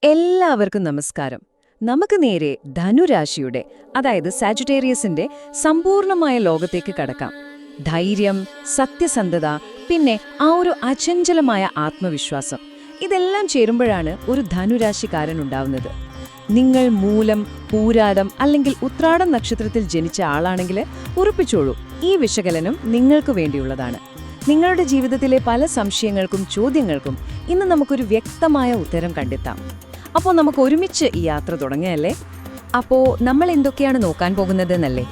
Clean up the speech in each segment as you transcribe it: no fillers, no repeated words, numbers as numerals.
എല്ലാവർക്കും നമസ്കാരം. നമുക്ക് നേരെ ധനുരാശിയുടെ, അതായത് സാജിറ്റേറിയസിന്റെ സമ്പൂർണമായ ലോകത്തേക്ക് കടക്കാം. ധൈര്യം, സത്യസന്ധത, പിന്നെ ആ ഒരു അചഞ്ചലമായ ആത്മവിശ്വാസം, ഇതെല്ലാം ചേരുമ്പോഴാണ് ഒരു ധനുരാശിക്കാരൻ ഉണ്ടാവുന്നത്. നിങ്ങൾ മൂലം, പൂരാടം അല്ലെങ്കിൽ ഉത്രാടം നക്ഷത്രത്തിൽ ജനിച്ച ആളാണെങ്കിൽ ഉറപ്പിച്ചോളൂ, ഈ വിശകലനം നിങ്ങൾക്ക് വേണ്ടിയുള്ളതാണ്. നിങ്ങളുടെ ജീവിതത്തിലെ പല സംശയങ്ങൾക്കും ചോദ്യങ്ങൾക്കും ഇന്ന് നമുക്കൊരു വ്യക്തമായ ഉത്തരം കണ്ടെത്താം. അപ്പോൾ നമുക്ക് ഒരുമിച്ച് ഈ യാത്ര തുടങ്ങിയല്ലേ? അപ്പോൾ നമ്മൾ എന്തൊക്കെയാണ് നോക്കാൻ പോകുന്നതെന്നല്ലേ?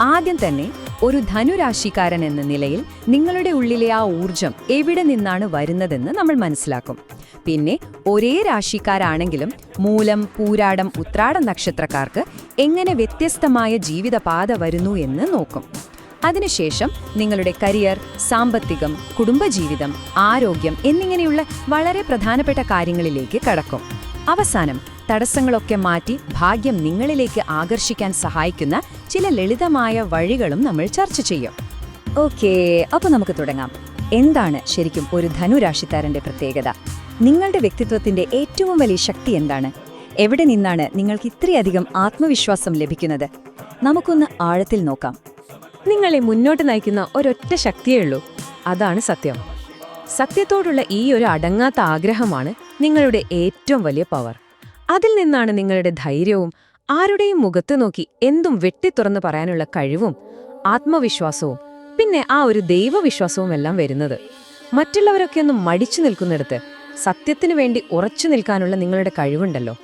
ആദ്യം തന്നെ ഒരു ധനുരാശിക്കാരൻ എന്ന നിലയിൽ നിങ്ങളുടെ ഉള്ളിലെ ആ ഊർജം എവിടെ നിന്നാണ് വരുന്നതെന്ന് നമ്മൾ മനസ്സിലാക്കും. പിന്നെ ഒരേ രാശിക്കാരാണെങ്കിലും മൂലം, പൂരാടം, ഉത്രാടം നക്ഷത്രക്കാർക്ക് എങ്ങനെ വ്യത്യസ്തമായ ജീവിതപാത വരുന്നു എന്ന് നോക്കും. അതിനുശേഷം നിങ്ങളുടെ കരിയർ, സാമ്പത്തികം, കുടുംബജീവിതം, ആരോഗ്യം എന്നിങ്ങനെയുള്ള വളരെ പ്രധാനപ്പെട്ട കാര്യങ്ങളിലേക്ക് കടക്കും. അവസാനം തടസ്സങ്ങളൊക്കെ മാറ്റി ഭാഗ്യം നിങ്ങളിലേക്ക് ആകർഷിക്കാൻ സഹായിക്കുന്ന ചില ലളിതമായ വഴികളും നമ്മൾ ചർച്ച ചെയ്യും. ഓക്കേ, അപ്പോൾ നമുക്ക് തുടങ്ങാം. എന്താണ് ശരിക്കും ഒരു ധനുരാശിക്കാരന്റെ പ്രത്യേകത? നിങ്ങളുടെ വ്യക്തിത്വത്തിന്റെ ഏറ്റവും വലിയ ശക്തി എന്താണ്? എവിടെ നിന്നാണ് നിങ്ങൾക്ക് ഇത്രയധികം ആത്മവിശ്വാസം ലഭിക്കുന്നത്? നമുക്കൊന്ന് ആഴത്തിൽ നോക്കാം. നിങ്ങളെ മുന്നോട്ട് നയിക്കുന്ന ഒരൊറ്റ ശക്തിയേ ഉള്ളൂ, അതാണ് സത്യം. സത്യത്തോടുള്ള ഈ ഒരു അടങ്ങാത്ത ആഗ്രഹമാണ് നിങ്ങളുടെ ഏറ്റവും വലിയ പവർ. അതിൽ നിന്നാണ് നിങ്ങളുടെ ധൈര്യവും ആരുടെയും മുഖത്ത് നോക്കി എന്തും വെട്ടിത്തുറന്ന് പറയാനുള്ള കഴിവും ആത്മവിശ്വാസവും പിന്നെ ആ ഒരു ദൈവവിശ്വാസവും എല്ലാം വരുന്നത്. മറ്റുള്ളവരൊക്കെ ഒന്നും മടിച്ചു നിൽക്കുന്നിടത്ത് സത്യത്തിനു വേണ്ടി ഉറച്ചു നിൽക്കാനുള്ള നിങ്ങളുടെ കഴിവുണ്ടല്ലോ,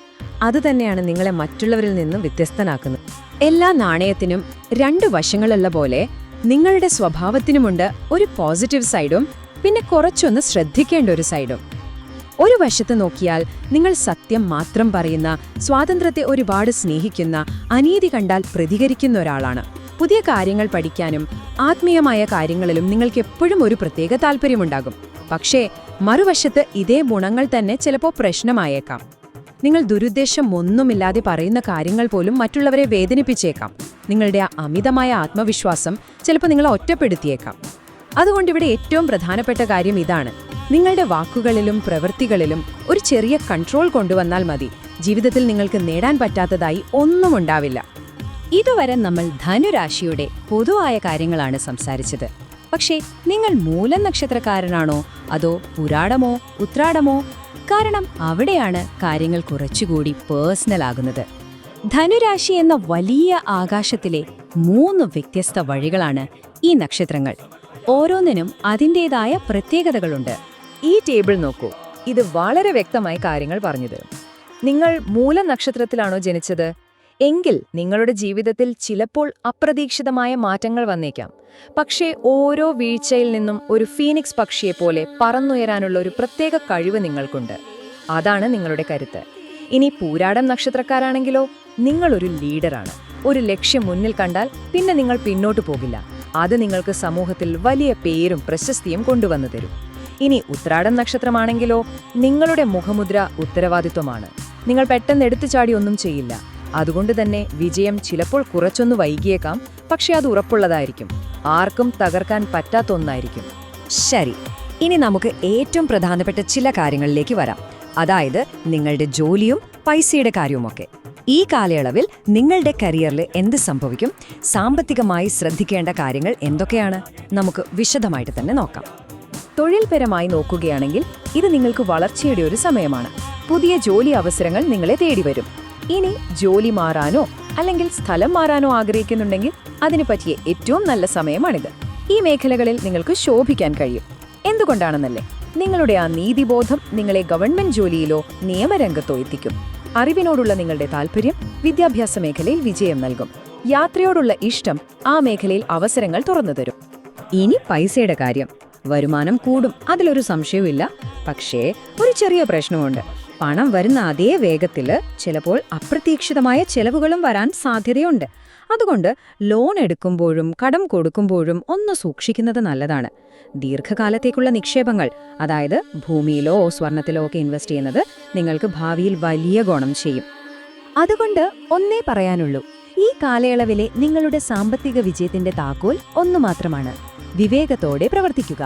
അതുതന്നെയാണ് നിങ്ങളെ മറ്റുള്ളവരിൽ നിന്നും വ്യത്യസ്തനാക്കുന്നത്. എല്ലാ നാണയത്തിനും രണ്ട് വശങ്ങളുള്ള പോലെ നിങ്ങളുടെ സ്വഭാവത്തിനുമുണ്ട് ഒരു പോസിറ്റീവ് സൈഡും പിന്നെ കുറച്ചൊന്ന് ശ്രദ്ധിക്കേണ്ട ഒരു സൈഡും. ഒരു വശത്ത് നോക്കിയാൽ നിങ്ങൾ സത്യം മാത്രം പറയുന്ന, സ്വാതന്ത്ര്യത്തെ ഒരുപാട് സ്നേഹിക്കുന്ന, അനീതി കണ്ടാൽ പ്രതികരിക്കുന്ന ഒരാളാണ്. പുതിയ കാര്യങ്ങൾ പഠിക്കാനും ആത്മീയമായ കാര്യങ്ങളിലും നിങ്ങൾക്ക് എപ്പോഴും ഒരു പ്രത്യേക താല്പര്യമുണ്ടാകും. പക്ഷേ മറുവശത്ത് ഇതേ ഗുണങ്ങൾ തന്നെ ചിലപ്പോൾ പ്രശ്നമായേക്കാം. നിങ്ങൾ ദുരുദ്ദേശം ഒന്നുമില്ലാതെ പറയുന്ന കാര്യങ്ങൾ പോലും മറ്റുള്ളവരെ വേദനിപ്പിച്ചേക്കാം. നിങ്ങളുടെ ആ അമിതമായ ആത്മവിശ്വാസം ചിലപ്പോൾ നിങ്ങളെ ഒറ്റപ്പെടുത്തിയേക്കാം. അതുകൊണ്ടിവിടെ ഏറ്റവും പ്രധാനപ്പെട്ട കാര്യം ഇതാണ്: നിങ്ങളുടെ വാക്കുകളിലും പ്രവൃത്തികളിലും ഒരു ചെറിയ കൺട്രോൾ കൊണ്ടുവന്നാൽ മതി. ജീവിതത്തിൽ നിങ്ങൾക്ക് നേടാൻ പറ്റാത്തതായി ഒന്നും ഉണ്ടാവില്ല. ഇതുവരെ നമ്മൾ ധനുരാശിയുടെ പൊതുവായ കാര്യങ്ങളാണ് സംസാരിച്ചത്. പക്ഷേ നിങ്ങൾ മൂലം നക്ഷത്രക്കാരനാണോ അതോ പുരാടമോ ഉത്രാടമോ? കാരണം അവിടെയാണ് കാര്യങ്ങൾ കുറച്ചുകൂടി പേഴ്സണൽ ആകുന്നത്. ധനുരാശി എന്ന വലിയ ആകാശത്തിലെ 3 വ്യത്യസ്ത വഴികളാണ് ഈ നക്ഷത്രങ്ങൾ. ഓരോന്നിനും അതിൻ്റെതായ പ്രത്യേകതകളുണ്ട്. ഈ ടേബിൾ നോക്കൂ, ഇത് വളരെ വ്യക്തമായി കാര്യങ്ങൾ പറഞ്ഞു തരും. നിങ്ങൾ മൂലം നക്ഷത്രത്തിലാണോ ജനിച്ചത് എങ്കിൽ നിങ്ങളുടെ ജീവിതത്തിൽ ചിലപ്പോൾ അപ്രതീക്ഷിതമായ മാറ്റങ്ങൾ വന്നേക്കാം. പക്ഷേ ഓരോ വീഴ്ചയിൽ നിന്നും ഒരു ഫീനിക്സ് പക്ഷിയെപ്പോലെ പറന്നുയരാനുള്ള ഒരു പ്രത്യേക കഴിവ് നിങ്ങൾക്കുണ്ട്. അതാണ് നിങ്ങളുടെ കരുത്ത്. ഇനി പൂരാടം നക്ഷത്രക്കാരാണെങ്കിലോ, നിങ്ങളൊരു ലീഡറാണ്. ഒരു ലക്ഷ്യം മുന്നിൽ കണ്ടാൽ പിന്നെ നിങ്ങൾ പിന്നോട്ടു പോകില്ല. അത് നിങ്ങൾക്ക് സമൂഹത്തിൽ വലിയ പേരും പ്രശസ്തിയും കൊണ്ടുവന്നു തരും. ഇനി ഉത്രാടം നക്ഷത്രമാണെങ്കിലോ, നിങ്ങളുടെ മുഖമുദ്ര ഉത്തരവാദിത്വമാണ്. നിങ്ങൾ പെട്ടെന്ന് എടുത്തുചാടി ഒന്നും ചെയ്യില്ല. അതുകൊണ്ട് തന്നെ വിജയം ചിലപ്പോൾ കുറച്ചൊന്ന് വൈകിയേക്കാം, പക്ഷെ അത് ഉറപ്പുള്ളതായിരിക്കും. ആർക്കും തകർക്കാൻ പറ്റാത്ത ഒന്നായിരിക്കും. ശരി, ഇനി നമുക്ക് ഏറ്റവും പ്രധാനപ്പെട്ട ചില കാര്യങ്ങളിലേക്ക് വരാം. അതായത് നിങ്ങളുടെ ജോലിയും പൈസയുടെ കാര്യവുമൊക്കെ. ഈ കാലയളവിൽ നിങ്ങളുടെ കരിയറിൽ എന്ത് സംഭവിക്കും? സാമ്പത്തികമായി ശ്രദ്ധിക്കേണ്ട കാര്യങ്ങൾ എന്തൊക്കെയാണ്? നമുക്ക് വിശദമായിട്ട് തന്നെ നോക്കാം. തൊഴിൽപരമായി നോക്കുകയാണെങ്കിൽ ഇത് നിങ്ങൾക്ക് വളർച്ചയുടെ ഒരു സമയമാണ്. പുതിയ ജോലി അവസരങ്ങൾ നിങ്ങളെ തേടി വരും. ഇനി ജോലി മാറാനോ അല്ലെങ്കിൽ സ്ഥലം മാറാനോ ആഗ്രഹിക്കുന്നുണ്ടെങ്കിൽ അതിനു പറ്റിയ ഏറ്റവും നല്ല സമയമാണിത്. ഈ മേഖലകളിൽ നിങ്ങൾക്ക് ശോഭിക്കാൻ കഴിയും. എന്തുകൊണ്ടാണെന്നല്ലേ? നിങ്ങളുടെ ആ നീതിബോധം നിങ്ങളെ ഗവൺമെന്റ് ജോലിയിലോ നിയമരംഗത്തോ എത്തിക്കും. അറിവിനോടുള്ള നിങ്ങളുടെ താല്പര്യം വിദ്യാഭ്യാസ മേഖലയിൽ വിജയം നൽകും. യാത്രയോടുള്ള ഇഷ്ടം ആ മേഖലയിൽ അവസരങ്ങൾ തുറന്നു തരും. ഇനി പൈസയുടെ കാര്യം. വരുമാനം കൂടും, അതിലൊരു സംശയവുമില്ല. പക്ഷേ ഒരു ചെറിയ പ്രശ്നമുണ്ട്. പണം വരുന്ന അതേ വേഗത്തില് ചിലപ്പോൾ അപ്രതീക്ഷിതമായ ചെലവുകളും വരാൻ സാധ്യതയുണ്ട്. അതുകൊണ്ട് ലോൺ എടുക്കുമ്പോഴും കടം കൊടുക്കുമ്പോഴും ഒന്ന് സൂക്ഷിക്കുന്നത് നല്ലതാണ്. ദീർഘകാലത്തേക്കുള്ള നിക്ഷേപങ്ങൾ, അതായത് ഭൂമിയിലോ സ്വർണത്തിലോ ഒക്കെ ഇൻവെസ്റ്റ് ചെയ്യുന്നത് നിങ്ങൾക്ക് ഭാവിയിൽ വലിയ ഗുണം ചെയ്യും. അതുകൊണ്ട് ഒന്നേ പറയാനുള്ളൂ, ഈ കാലയളവിലെ നിങ്ങളുടെ സാമ്പത്തിക വിജയത്തിന്റെ താക്കോൽ ഒന്നു മാത്രമാണ്: വിവേകത്തോടെ പ്രവർത്തിക്കുക.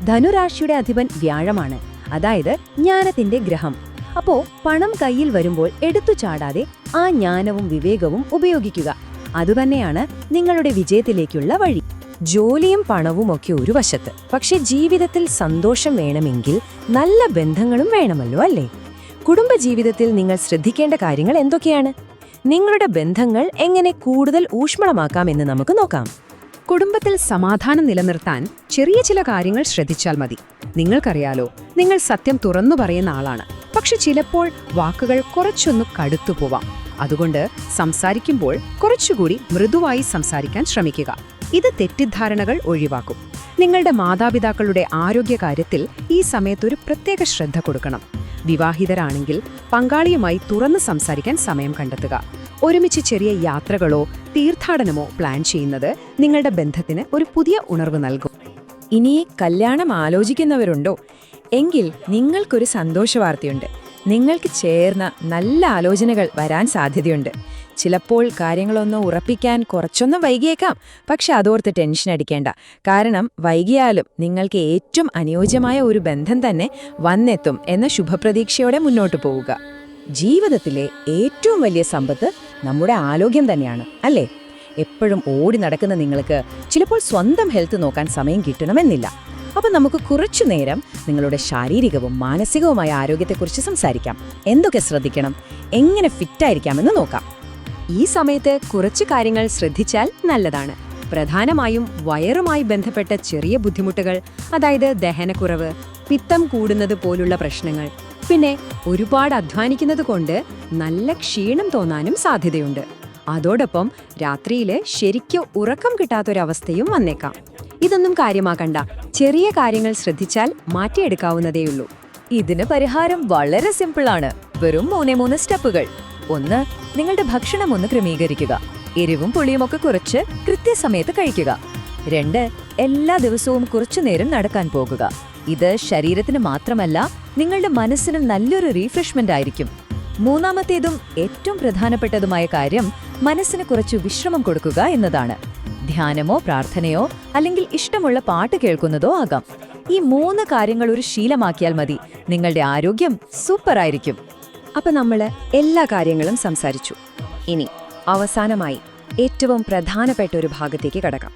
ധനുരാശിയുടെ അധിപൻ വ്യാഴമാണ്, അതായത് ജ്ഞാനത്തിന്റെ ഗ്രഹം. അപ്പോ പണം കയ്യിൽ വരുമ്പോൾ എടുത്തു ചാടാതെ ആ ജ്ഞാനവും വിവേകവും ഉപയോഗിക്കുക. അതുതന്നെയാണ് നിങ്ങളുടെ വിജയത്തിലേക്കുള്ള വഴി. ജോലിയും പണവും ഒക്കെ ഒരു വശത്ത്, പക്ഷെ ജീവിതത്തിൽ സന്തോഷം വേണമെങ്കിൽ നല്ല ബന്ധങ്ങളും വേണമല്ലോ അല്ലേ? കുടുംബജീവിതത്തിൽ നിങ്ങൾ ശ്രദ്ധിക്കേണ്ട കാര്യങ്ങൾ എന്തൊക്കെയാണ്? നിങ്ങളുടെ ബന്ധങ്ങൾ എങ്ങനെ കൂടുതൽ ഊഷ്മളമാക്കാമെന്ന് നമുക്ക് നോക്കാം. കുടുംബത്തിൽ സമാധാനം നിലനിർത്താൻ ചെറിയ ചില കാര്യങ്ങൾ ശ്രദ്ധിച്ചാൽ മതി. നിങ്ങൾക്കറിയാലോ, നിങ്ങൾ സത്യം തുറന്നു പറയുന്ന ആളാണ്. പക്ഷെ ചിലപ്പോൾ വാക്കുകൾ കുറച്ചൊന്നു കടുത്തു പോവാം. അതുകൊണ്ട് സംസാരിക്കുമ്പോൾ കുറച്ചുകൂടി മൃദുവായി സംസാരിക്കാൻ ശ്രമിക്കുക. ഇത് തെറ്റിദ്ധാരണകൾ ഒഴിവാക്കും. നിങ്ങളുടെ മാതാപിതാക്കളുടെ ആരോഗ്യകാര്യത്തിൽ ഈ സമയത്തൊരു പ്രത്യേക ശ്രദ്ധ കൊടുക്കണം. വിവാഹിതരാണെങ്കിൽ പങ്കാളിയുമായി തുറന്ന് സംസാരിക്കാൻ സമയം കണ്ടെത്തുക. ഒരുമിച്ച് ചെറിയ യാത്രകളോ തീർത്ഥാടനമോ പ്ലാൻ ചെയ്യുന്നത് നിങ്ങളുടെ ബന്ധത്തിന് ഒരു പുതിയ ഉണർവ് നൽകും. ഇനി കല്യാണം ആലോചിക്കുന്നവരുണ്ടോ? എങ്കിൽ നിങ്ങൾക്കൊരു സന്തോഷവാർത്തയുണ്ട്. നിങ്ങൾക്ക് ചേർന്ന നല്ല ആലോചനകൾ വരാൻ സാധ്യതയുണ്ട്. ചിലപ്പോൾ കാര്യങ്ങളൊന്ന് ഉറപ്പിക്കാൻ കുറച്ചൊന്ന് വൈകിയേക്കാം. പക്ഷെ അതോർത്ത് ടെൻഷൻ അടിക്കേണ്ട. കാരണം വൈകിയാലും നിങ്ങൾക്ക് ഏറ്റവും അനുയോജ്യമായ ഒരു ബന്ധം തന്നെ വന്നെത്തും എന്ന ശുഭപ്രതീക്ഷയോടെ മുന്നോട്ടു പോവുക. ജീവിതത്തിലെ ഏറ്റവും വലിയ സമ്പത്ത് നമ്മുടെ ആരോഗ്യം തന്നെയാണ്, അല്ലേ? എപ്പോഴും ഓടി നടക്കുന്ന നിങ്ങൾക്ക് ചിലപ്പോൾ സ്വന്തം ഹെൽത്ത് നോക്കാൻ സമയം കിട്ടണമെന്നില്ല. അപ്പം നമുക്ക് കുറച്ചു നേരം നിങ്ങളുടെ ശാരീരികവും മാനസികവുമായ ആരോഗ്യത്തെക്കുറിച്ച് സംസാരിക്കാം. എന്തൊക്കെ ശ്രദ്ധിക്കണം, എങ്ങനെ ഫിറ്റായിരിക്കാമെന്ന് നോക്കാം. ഈ സമയത്ത് കുറച്ച് കാര്യങ്ങൾ ശ്രദ്ധിച്ചാൽ നല്ലതാണ്. പ്രധാനമായും വയറുമായി ബന്ധപ്പെട്ട ചെറിയ ബുദ്ധിമുട്ടുകൾ, അതായത് ദഹനക്കുറവ്, പിത്തം കൂടുന്നത് പോലുള്ള പ്രശ്നങ്ങൾ. പിന്നെ ഒരുപാട് അധ്വാനിക്കുന്നത് കൊണ്ട് നല്ല ക്ഷീണം തോന്നാനും സാധ്യതയുണ്ട്. അതോടൊപ്പം രാത്രിയില് ശരിക്കും ഉറക്കം കിട്ടാത്തൊരവസ്ഥയും വന്നേക്കാം. ഇതൊന്നും കാര്യമാക്കണ്ട. ചെറിയ കാര്യങ്ങൾ ശ്രദ്ധിച്ചാൽ മാറ്റിയെടുക്കാവുന്നതേയുള്ളൂ. ഇതിന് പരിഹാരം വളരെ സിമ്പിളാണ്. വെറും 3 സ്റ്റെപ്പുകൾ. 1. നിങ്ങളുടെ ഭക്ഷണം ഒന്ന് ക്രമീകരിക്കുക. എരിവും പുളിയുമൊക്കെ കുറച്ച് കൃത്യസമയത്ത് കഴിക്കുക. 2. എല്ലാ ദിവസവും കുറച്ചുനേരം നടക്കാൻ പോകുക. ഇത് ശരീരത്തിന് മാത്രമല്ല, നിങ്ങളുടെ മനസ്സിനും നല്ലൊരു റീഫ്രഷ്മെന്റ് ആയിരിക്കും. 3. ഏറ്റവും പ്രധാനപ്പെട്ടതുമായ കാര്യം മനസ്സിന് കുറച്ച് വിശ്രമം കൊടുക്കുക എന്നതാണ്. ധ്യാനമോ പ്രാർത്ഥനയോ അല്ലെങ്കിൽ ഇഷ്ടമുള്ള പാട്ട് കേൾക്കുന്നതോ ആകാം. ഈ 3 കാര്യങ്ങൾ ഒരു ശീലമാക്കിയാൽ മതി. നിങ്ങളുടെ ആരോഗ്യം സൂപ്പറായിരിക്കും. അപ്പൊ നമ്മള് എല്ലാ കാര്യങ്ങളും സംസാരിച്ചു. ഇനി അവസാനമായി ഏറ്റവും പ്രധാനപ്പെട്ട ഒരു ഭാഗത്തേക്ക് കടക്കാം.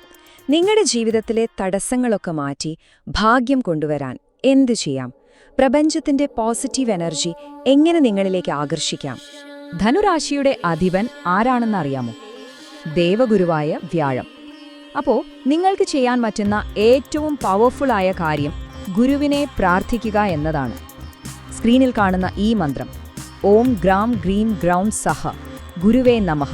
നിങ്ങളുടെ ജീവിതത്തിലെ തടസ്സങ്ങളൊക്കെ മാറ്റി ഭാഗ്യം കൊണ്ടുവരാൻ എന്തു ചെയ്യാം? പ്രപഞ്ചത്തിന്റെ പോസിറ്റീവ് എനർജി എങ്ങനെ നിങ്ങളിലേക്ക് ആകർഷിക്കാം? ധനുരാശിയുടെ അധിപൻ ആരാണെന്നറിയാമോ? ദേവഗുരുവായ വ്യാഴം. അപ്പോ നിങ്ങൾക്ക് ചെയ്യാൻ പറ്റുന്ന ഏറ്റവും പവർഫുൾ ആയ കാര്യം ഗുരുവിനെ പ്രാർത്ഥിക്കുക എന്നതാണ്. സ്ക്രീനിൽ കാണുന്ന ഈ മന്ത്രം ഓം ഗ്രാം ഗ്രീം ഗ്രൗം സഹ ഗുരുവേ നമഃ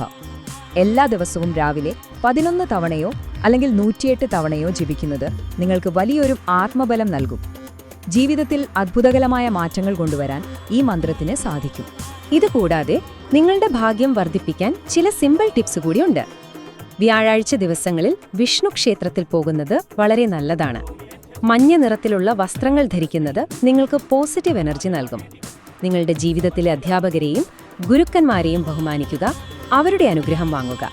എല്ലാ ദിവസവും രാവിലെ 11 തവണയോ അല്ലെങ്കിൽ 108 തവണയോ ജപിക്കുന്നത് നിങ്ങൾക്ക് വലിയൊരു ആത്മബലം നൽകും. ജീവിതത്തിൽ അത്ഭുതകരമായ മാറ്റങ്ങൾ കൊണ്ടുവരാൻ ഈ മന്ത്രത്തിന് സാധിക്കും. ഇതുകൂടാതെ നിങ്ങളുടെ ഭാഗ്യം വർദ്ധിപ്പിക്കാൻ ചില സിമ്പിൾ ടിപ്സ് കൂടിയുണ്ട്. വ്യാഴാഴ്ച ദിവസങ്ങളിൽ വിഷ്ണു ക്ഷേത്രത്തിൽ പോകുന്നത് വളരെ നല്ലതാണ്. മഞ്ഞ നിറത്തിലുള്ള വസ്ത്രങ്ങൾ ധരിക്കുന്നത് നിങ്ങൾക്ക് പോസിറ്റീവ് എനർജി നൽകും. നിങ്ങളുടെ ജീവിതത്തിലെ അധ്യാപകരെയും ഗുരുക്കന്മാരെയും ബഹുമാനിക്കുക, അവരുടെ അനുഗ്രഹം വാങ്ങുക.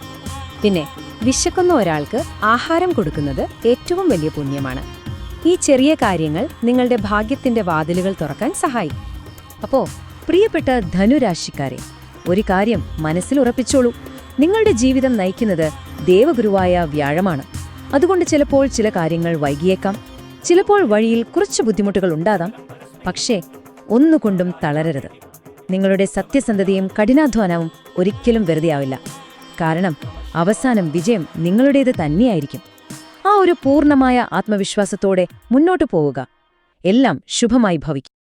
പിന്നെ വിശക്കുന്ന ഒരാൾക്ക് ആഹാരം കൊടുക്കുന്നത് ഏറ്റവും വലിയ പുണ്യമാണ്. ഈ ചെറിയ കാര്യങ്ങൾ നിങ്ങളുടെ ഭാഗ്യത്തിന്റെ വാതിലുകൾ തുറക്കാൻ സഹായിക്കും. അപ്പോ പ്രിയപ്പെട്ട ധനുരാശിക്കാരെ, ഒരു കാര്യം മനസ്സിൽ ഉറപ്പിച്ചോളൂ. നിങ്ങളുടെ ജീവിതം നയിക്കുന്നത് ദേവഗുരുവായ വ്യാഴമാണ്. അതുകൊണ്ട് ചിലപ്പോൾ ചില കാര്യങ്ങൾ വൈകിയേക്കാം. ചിലപ്പോൾ വഴിയിൽ കുറച്ച് ബുദ്ധിമുട്ടുകൾ ഉണ്ടാകാം. പക്ഷേ ഒന്നുകൊണ്ടും തളരരുത്. നിങ്ങളുടെ സത്യസന്ധതയും കഠിനാധ്വാനവും ഒരിക്കലും വെറുതെയാവില്ല. കാരണം അവസാനം വിജയം നിങ്ങളുടേത് തന്നെയായിരിക്കും. ആ ഒരു പൂർണ്ണമായ ആത്മവിശ്വാസത്തോടെ മുന്നോട്ടു പോവുക. എല്ലാം ശുഭമായി ഭവിക്കും.